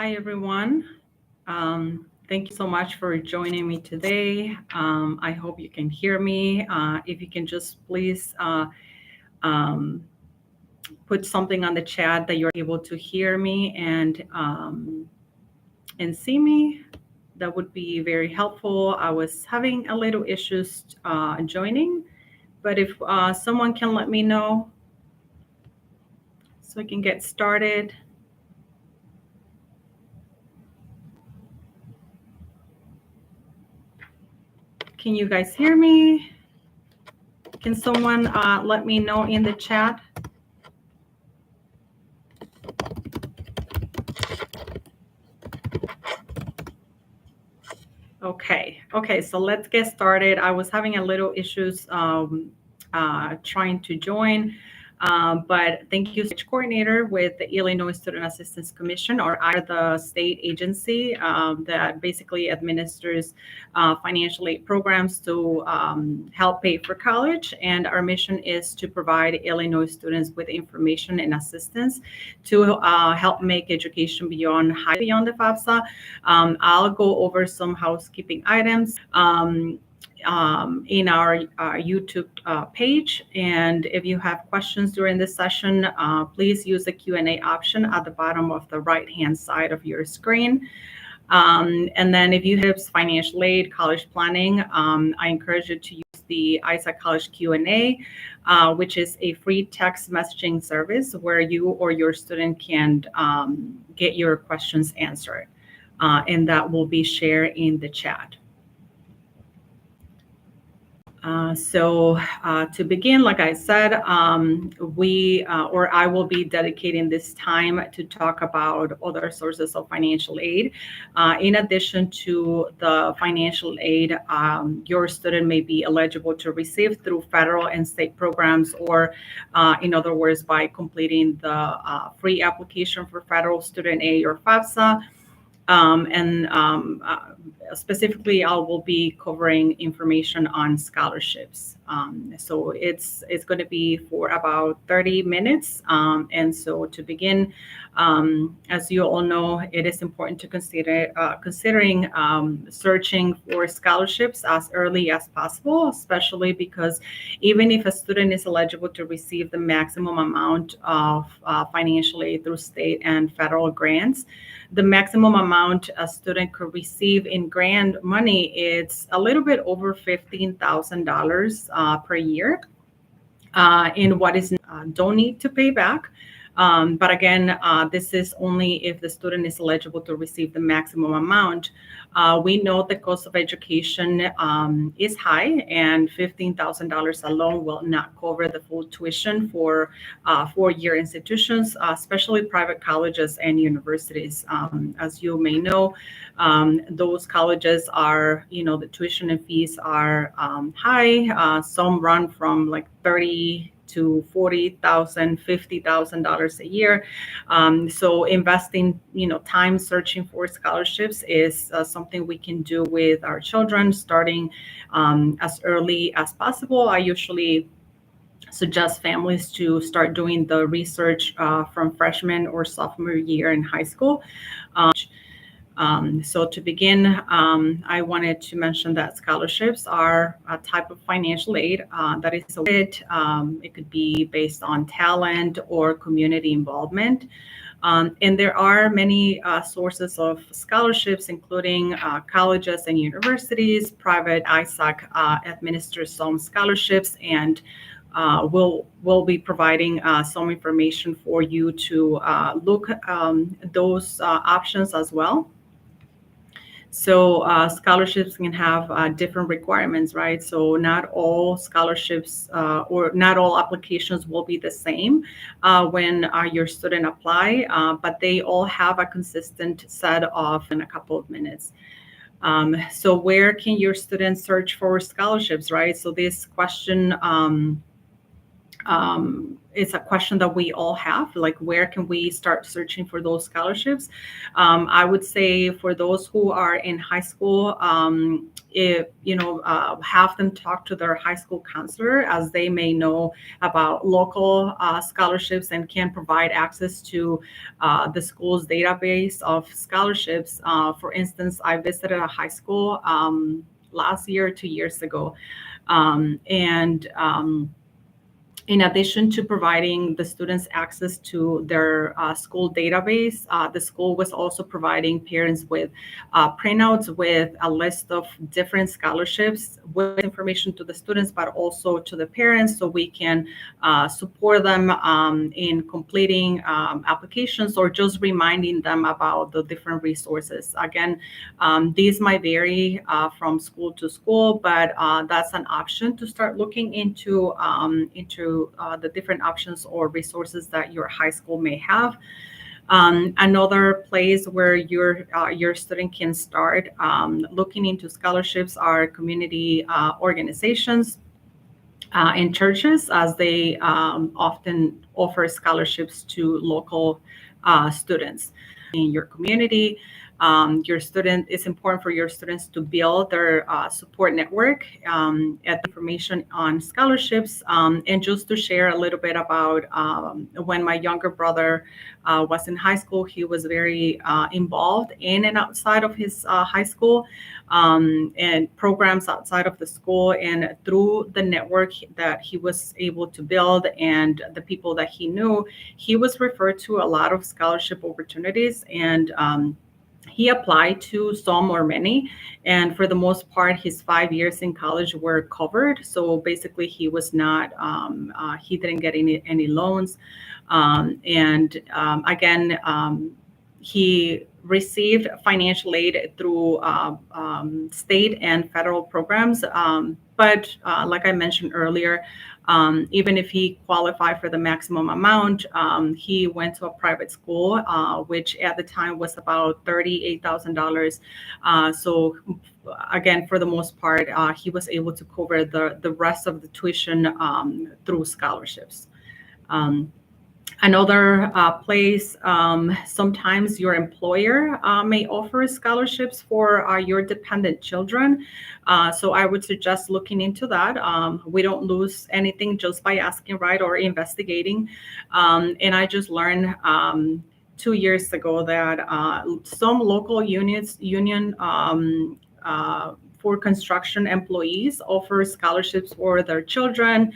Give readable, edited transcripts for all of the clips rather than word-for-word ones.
Hi, everyone. Thank you so much for joining me today. I hope you can hear me. If you can just please um, put something on the chat that you're able to hear me and see me, that would be very helpful. I was having a little issues joining, but if someone can let me know so I can get started. Can you guys hear me? Can someone let me know in the chat? Okay, so let's get started. I was having a little issues trying to join, but thank you, coordinator with the Illinois Student Assistance Commission, or I, the state agency that basically administers financial aid programs to help pay for college. And our mission is to provide Illinois students with information and assistance to help make education beyond the FAFSA. I'll go over some housekeeping items in our YouTube page. And if you have questions during this session, please use the Q&A option at the bottom of the right-hand side of your screen. And then if you have financial aid, college planning, I encourage you to use the ISAC College Q&A, which is a free text messaging service where you or your student can get your questions answered. And that will be shared in the chat. So to begin, like I said, I will be dedicating this time to talk about other sources of financial aid. In addition to the financial aid, your student may be eligible to receive through federal and state programs, or in other words, by completing the free application for federal student aid or FAFSA. Specifically, I will be covering information on scholarships. So it's going to be for about 30 minutes. And so to begin, as you all know, it is important to consider considering searching for scholarships as early as possible, especially because even if a student is eligible to receive the maximum amount of financial aid through state and federal grants, the maximum amount a student could receive in grant money is a little bit over $15,000 per year in what is don't need to pay back. But again, this is only if the student is eligible to receive the maximum amount. We know the cost of education is high, and $15,000 alone will not cover the full tuition for four-year institutions, especially private colleges and universities. As you may know, those colleges are, the tuition and fees are high. Some run from like $30,000 to $40,000, $50,000 a year. So investing, time searching for scholarships is something we can do with our children starting as early as possible. I usually suggest families to start doing the research from freshman or sophomore year in high school. So to begin, I wanted to mention that scholarships are a type of financial aid that is awarded. It could be based on talent or community involvement. And there are many sources of scholarships, including colleges and universities. Private ISAC administers some scholarships, and we'll be providing some information for you to look those options as well. So scholarships can have different requirements, right? So not all scholarships or not all applications will be the same when your student apply, but they all have a consistent set of in a couple of minutes. So where can your students search for scholarships, right? So this question it's a question that we all have, like where can we start searching for those scholarships. I would say for those who are in high school, if have them talk to their high school counselor, as they may know about local scholarships and can provide access to the school's database of scholarships. For instance, I visited a high school last year, 2 years ago, and in addition to providing the students access to their school database, the school was also providing parents with printouts with a list of different scholarships with information to the students, but also to the parents, so we can support them in completing applications or just reminding them about the different resources. Again, these might vary from school to school, but that's an option to start looking into the different options or resources that your high school may have. Another place where your student can start looking into scholarships are community organizations and churches, as they often offer scholarships to local students in your community. It's important for your students to build their support network, at information on scholarships, and just to share a little bit about when my younger brother was in high school. He was very involved in and outside of his high school, and programs outside of the school, and through the network that he was able to build and the people that he knew, he was referred to a lot of scholarship opportunities, and he applied to some or many, and for the most part, his 5 years in college were covered. So basically, he didn't get any loans, and again, he received financial aid through state and federal programs. But like I mentioned earlier, even if he qualified for the maximum amount, he went to a private school, which at the time was about $38,000. So again, for the most part, he was able to cover the rest of the tuition through scholarships. Um, Another place, sometimes your employer may offer scholarships for your dependent children. So I would suggest looking into that. We don't lose anything just by asking, right, or investigating. And I just learned 2 years ago that some local union for construction employees offer scholarships for their children.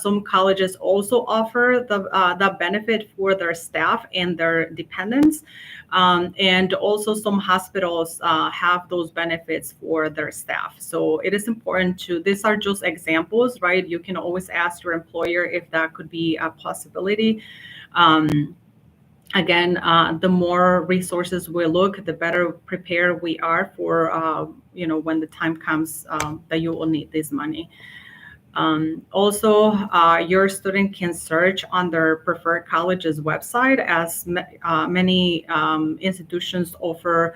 Some colleges also offer the benefit for their staff and their dependents. And also some hospitals have those benefits for their staff. So it is important these are just examples, right? You can always ask your employer if that could be a possibility. Again, the more resources we look, the better prepared we are for, when the time comes that you will need this money. Also, your student can search on their preferred college's website, as many institutions offer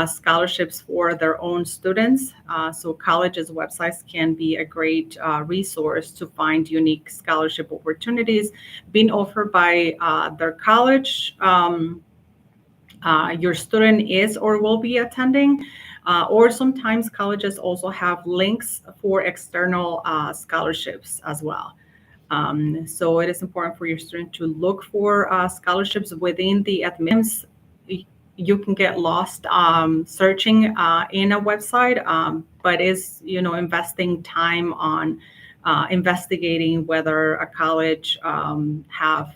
scholarships for their own students. So colleges' websites can be a great resource to find unique scholarship opportunities being offered by their college. Your student is or will be attending, or sometimes colleges also have links for external scholarships as well. So it is important for your student to look for scholarships within the admissions. You can get lost searching in a website, but is investing time on investigating whether a college have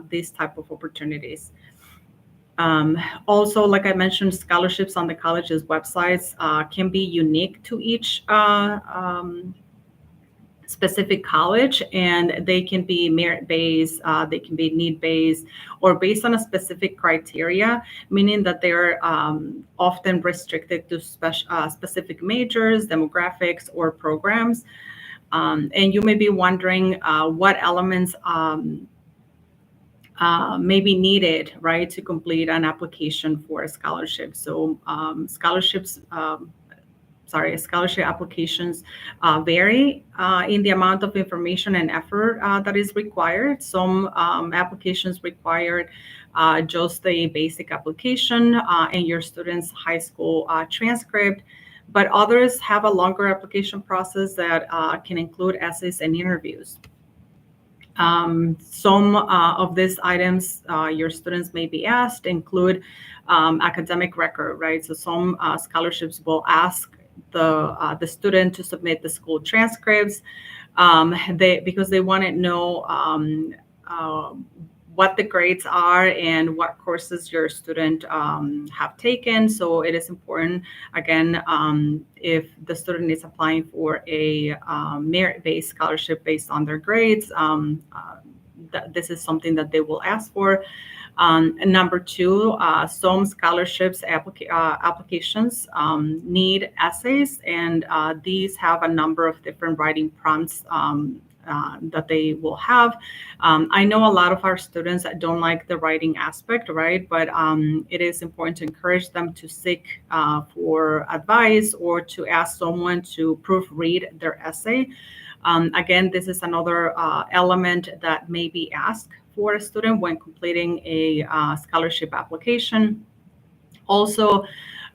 these type of opportunities. Also, like I mentioned, scholarships on the college's websites can be unique to each specific college, and they can be merit-based, they can be need-based, or based on a specific criteria, meaning that they're often restricted to specific majors, demographics, or programs. And you may be wondering what elements may be needed, right, to complete an application for a scholarship. So scholarships scholarship applications vary in the amount of information and effort that is required. Some applications require just a basic application and your student's high school transcript, but others have a longer application process that can include essays and interviews. Some of these items your students may be asked include academic record, right? So some scholarships will ask the student to submit the school transcripts, because they want to know uh, what the grades are and what courses your student have taken. So it is important, again, if the student is applying for a merit-based scholarship based on their grades, this is something that they will ask for. And number two, some scholarships applications need essays, and these have a number of different writing prompts that they will have. I know a lot of our students that don't like the writing aspect, right? But it is important to encourage them to seek for advice or to ask someone to proofread their essay. Again, this is another element that may be asked for a student when completing a scholarship application. Also,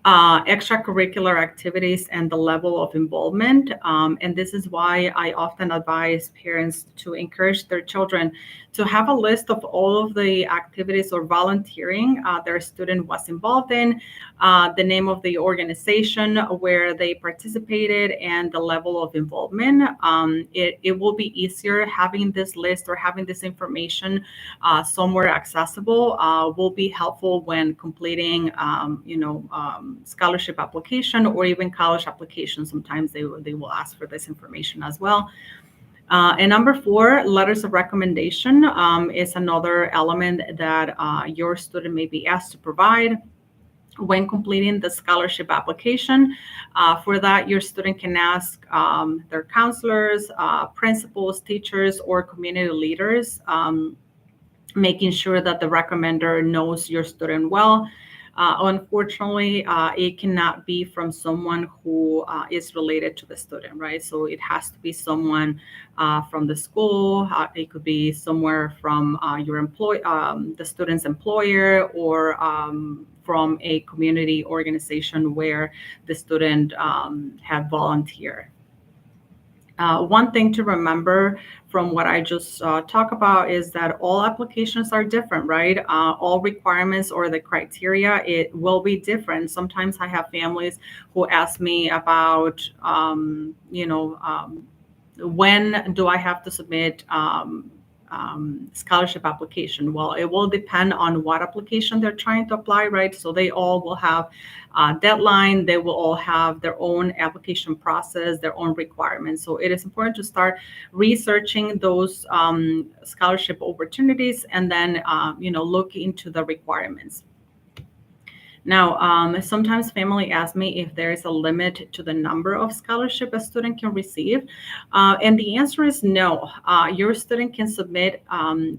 extracurricular activities and the level of involvement. And this is why I often advise parents to encourage their children to have a list of all of the activities or volunteering their student was involved in, the name of the organization where they participated, and the level of involvement. It will be easier having this list or having this information somewhere accessible will be helpful when completing, scholarship application or even college application. Sometimes they will ask for this information as well. And number four, letters of recommendation is another element that your student may be asked to provide when completing the scholarship application. For that, your student can ask their counselors, principals, teachers, or community leaders, making sure that the recommender knows your student well. Unfortunately, it cannot be from someone who is related to the student, right? So it has to be someone from the school. It could be somewhere from the student's employer, or from a community organization where the student had volunteered. One thing to remember from what I just talked about is that all applications are different, right? All requirements or the criteria, it will be different. Sometimes I have families who ask me about, when do I have to submit scholarship application? Well, it will depend on what application they're trying to apply, right? So they all will have a deadline. They will all have their own application process, their own requirements. So it is important to start researching those scholarship opportunities, and then look into the requirements. Now, sometimes family ask me if there is a limit to the number of scholarship a student can receive. And the answer is no. Your student can submit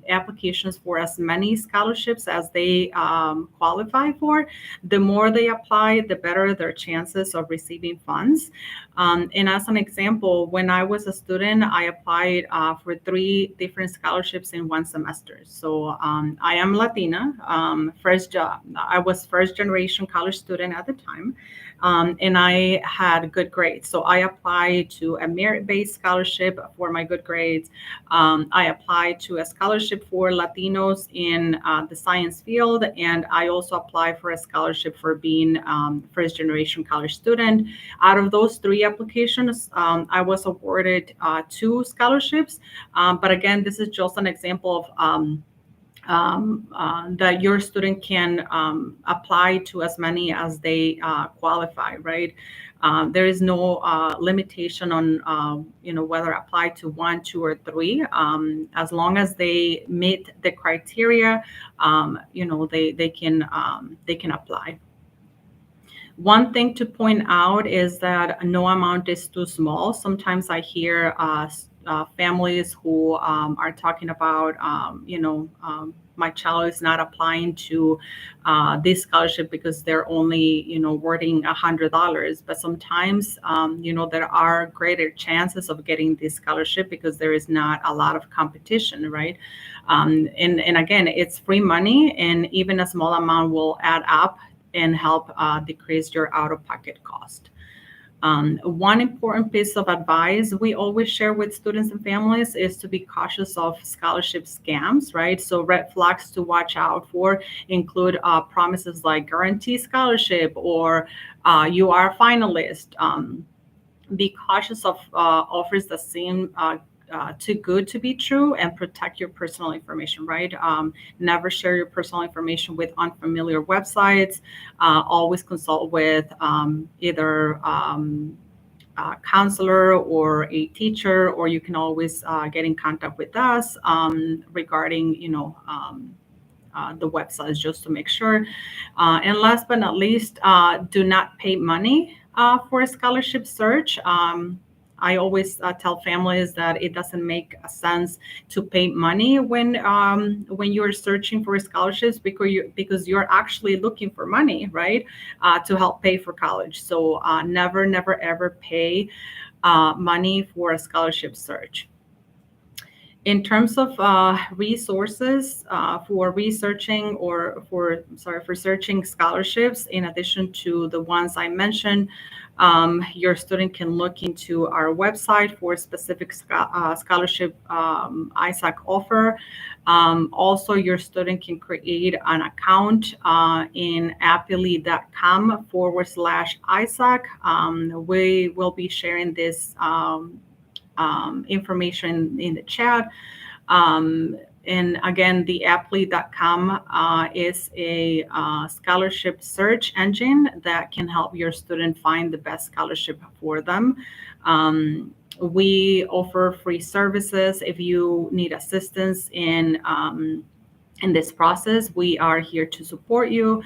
applications for as many scholarships as they qualify for. The more they apply, the better their chances of receiving funds. And as an example, when I was a student, I applied for 3 different scholarships in one semester. So I am Latina. I was first generation college student at the time, and I had good grades. So I applied to a merit-based scholarship for my good grades. I applied to a scholarship for Latinos in the science field, and I also applied for a scholarship for being first generation college student. Out of those 3 applications, I was awarded 2 scholarships. But again, this is just an example of that your student can apply to as many as they qualify, right? There is no limitation on whether apply to 1, 2, or 3. As long as they meet the criteria, they can apply. One thing to point out is that no amount is too small. Sometimes I hear families who are talking about, my child is not applying to this scholarship because they're only, worthing $100. But sometimes, there are greater chances of getting this scholarship because there is not a lot of competition, right? And again, it's free money, and even a small amount will add up and help decrease your out-of-pocket cost. One important piece of advice we always share with students and families is to be cautious of scholarship scams, right? So red flags to watch out for include promises like guarantee scholarship or you are a finalist. Be cautious of offers that seem too good to be true, and protect your personal information, right? Never share your personal information with unfamiliar websites. Always consult with either a counselor or a teacher, or you can always get in contact with us regarding, the websites, just to make sure. And last but not least, do not pay money for a scholarship search. I always tell families that it doesn't make sense to pay money when you're searching for scholarships, because you're actually looking for money, right, to help pay for college. So never ever pay money for a scholarship search. In terms of resources for researching for searching scholarships, in addition to the ones I mentioned, your student can look into our website for specific scholarship ISAC offer. Also, your student can create an account in apply.com/ISAC. We will be sharing this information in the chat. And again, the apply.com is a scholarship search engine that can help your student find the best scholarship for them. We offer free services. If you need assistance in this process, we are here to support you.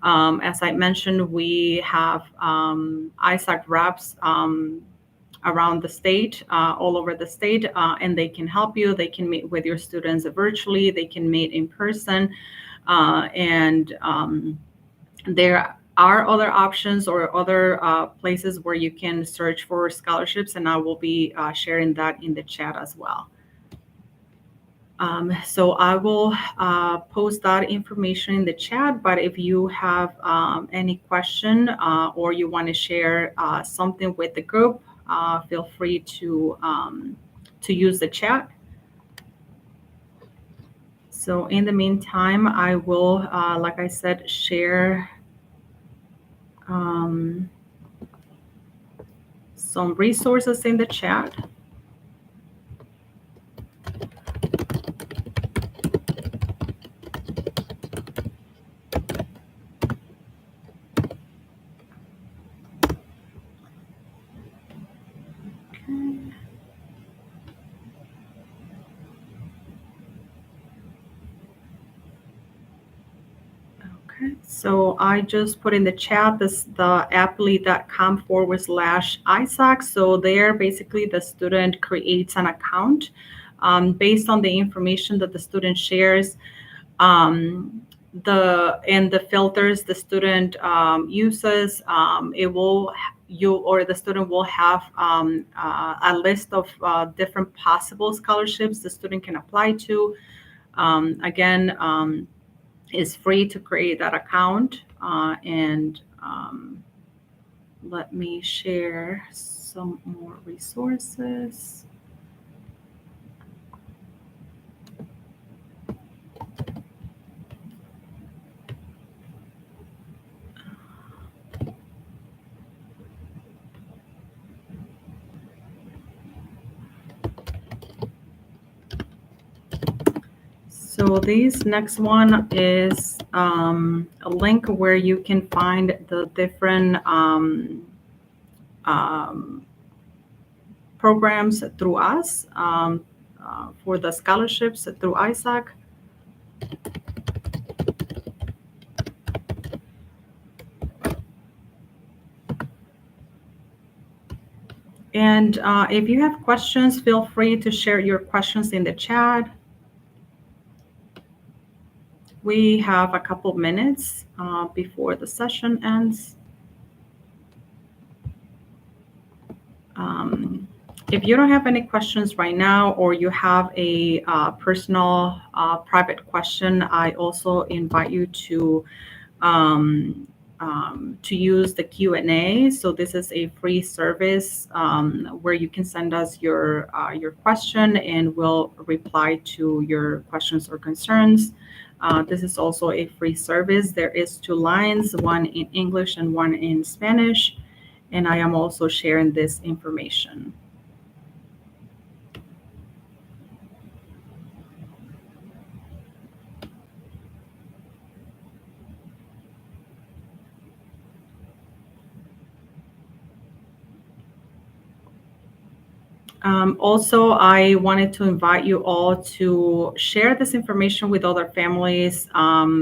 As I mentioned, we have ISAC reps around the state, all over the state, and they can help you. They can meet with your students virtually. They can meet in person. And there are other options or other places where you can search for scholarships, and I will be sharing that in the chat as well. So I will post that information in the chat, but if you have any question or you want to share something with the group, feel free to use the chat. So in the meantime, I will, like I said, share some resources in the chat. So I just put in the chat the apply.com/ISAC. So there, basically, the student creates an account based on the information that the student shares. The filters the student uses, the student will have a list of different possible scholarships the student can apply to. Again. It's free to create that account, and let me share some more resources. So this next one is a link where you can find the different programs through us for the scholarships through ISAC. And if you have questions, feel free to share your questions in the chat. We have a couple minutes before the session ends. Um, if you don't have any questions right now, or you have a personal private question, I also invite you um, to use the Q&A. So this is a free service where you can send us your question, and we'll reply to your questions or concerns. This is also a free service. There is two lines, one in English and one in Spanish, and I am also sharing this information. Also, I wanted to invite you all to share this information with other families.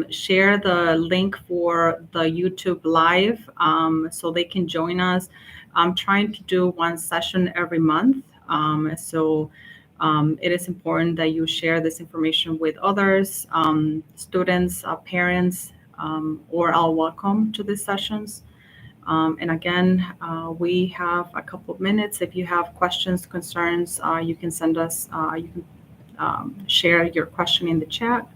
Share the link for the YouTube Live so they can join us. I'm trying to do one session every month. It is important that you share this information with others, students, parents, or all welcome to these sessions. And again, we have a couple of minutes. If you have questions, concerns, you can send us, you can share your question in the chat.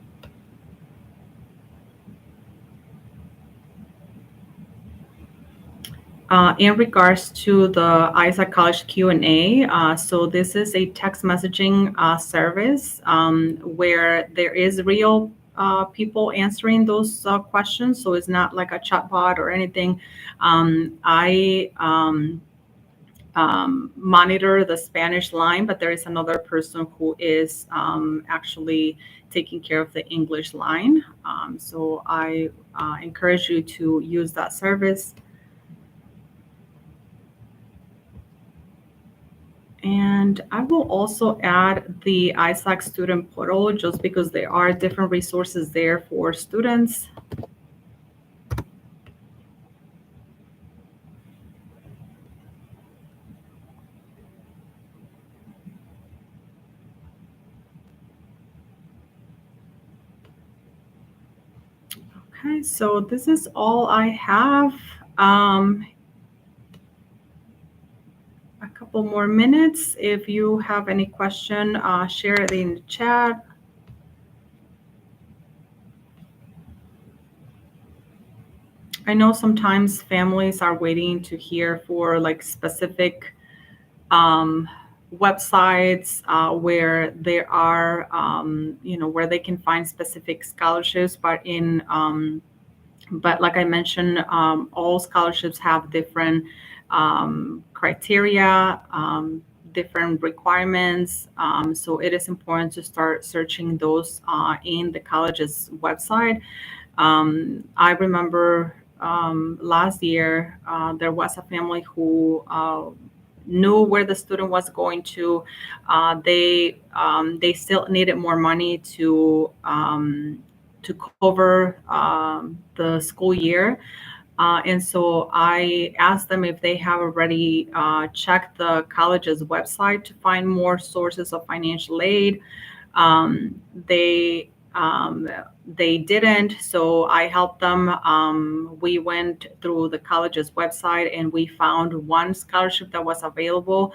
In regards to the ISAC College Q&A, so this is a text messaging service where there is real people answering those questions. So it's not like a chatbot or anything. I monitor the Spanish line, but there is another person who is actually taking care of the English line. So I encourage you to use that service. And I will also add the ISAC student portal just because there are different resources there for students. Okay, so this is all I have. A couple more minutes. If you have any question, share it in the chat. I know sometimes families are waiting to hear for like specific um, websites where there are, where they can find specific scholarships. But like I mentioned, all scholarships have different criteria, different requirements. So it is important to start searching those in the college's website. I remember last year there was a family who knew where the student was going to. They still needed more money to cover the school year. And so I asked them if they have already checked the college's website to find more sources of financial aid. Um, they they didn't, so I helped them. We went through the college's website and we found one scholarship that was available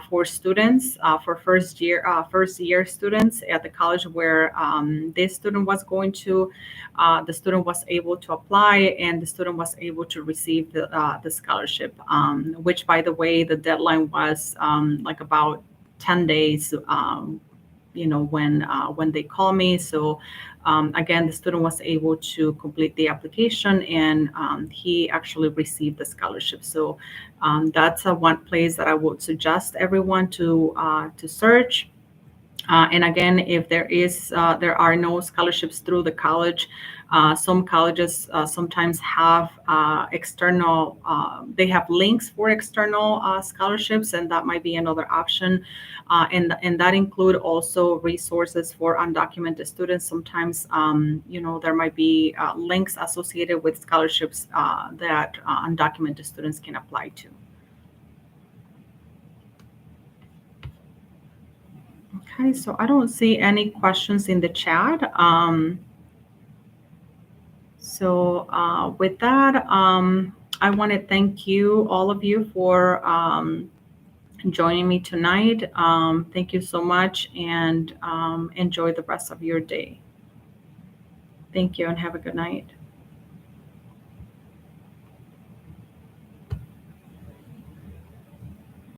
for students for first year students at the college where this student was going to. The student was able to apply, and the student was able to receive the scholarship. Which, by the way, the deadline was like about 10 days. When they call me. So again, the student was able to complete the application, and he actually received the scholarship. So that's one place that I would suggest everyone to search. And again, if there are no scholarships through the college, some colleges sometimes have external, they have links for external scholarships, and that might be another option. And that include also resources for undocumented students. Sometimes, there might be links associated with scholarships that undocumented students can apply to. Okay, so I don't see any questions in the chat. With that, I want to thank you, all of you, for joining me tonight. Thank you so much, and enjoy the rest of your day. Thank you, and have a good night.